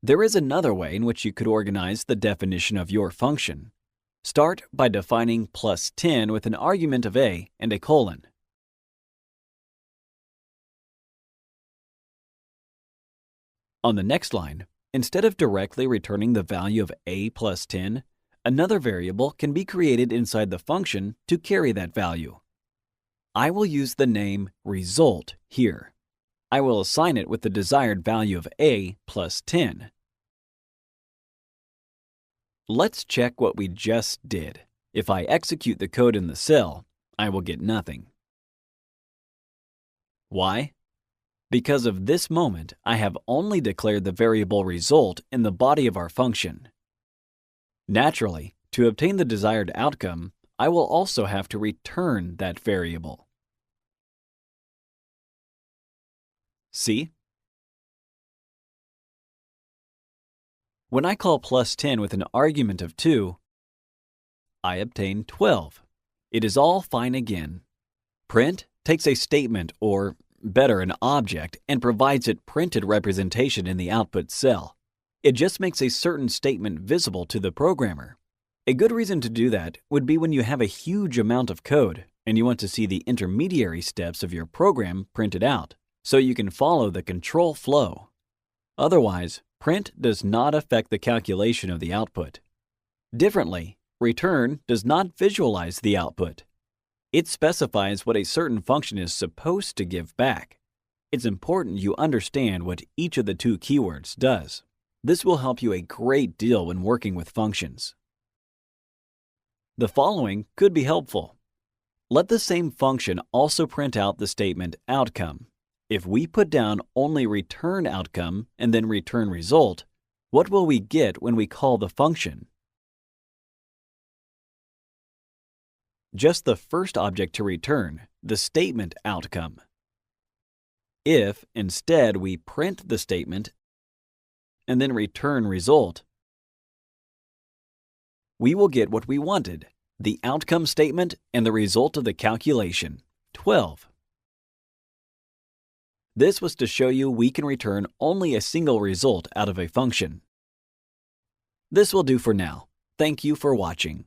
There is another way in which you could organize the definition of your function. Start by defining plus 10 with an argument of a and a colon. On the next line, instead of directly returning the value of a plus 10, another variable can be created inside the function to carry that value. I will use the name result here. I will assign it with the desired value of a plus 10. Let's check what we just did. If I execute the code in the cell, I will get nothing. Why? Because of this moment, I have only declared the variable result in the body of our function. Naturally, to obtain the desired outcome, I will also have to return that variable. See? When I call plus 10 with an argument of 2, I obtain 12. It is all fine again. Print takes a statement, or better, an object, and provides it printed representation in the output cell. It just makes a certain statement visible to the programmer. A good reason to do that would be when you have a huge amount of code and you want to see the intermediary steps of your program printed out, so you can follow the control flow. Otherwise, print does not affect the calculation of the output. Differently, return does not visualize the output. It specifies what a certain function is supposed to give back. It's important you understand what each of the two keywords does. This will help you a great deal when working with functions. The following could be helpful. Let the same function also print out the statement outcome. If we put down only return outcome and then return result, what will we get when we call the function? Just the first object to return, the statement outcome. If, instead, we print the statement and then return result, we will get what we wanted, the outcome statement and the result of the calculation, 12. This was to show you we can return only a single result out of a function. This will do for now. Thank you for watching.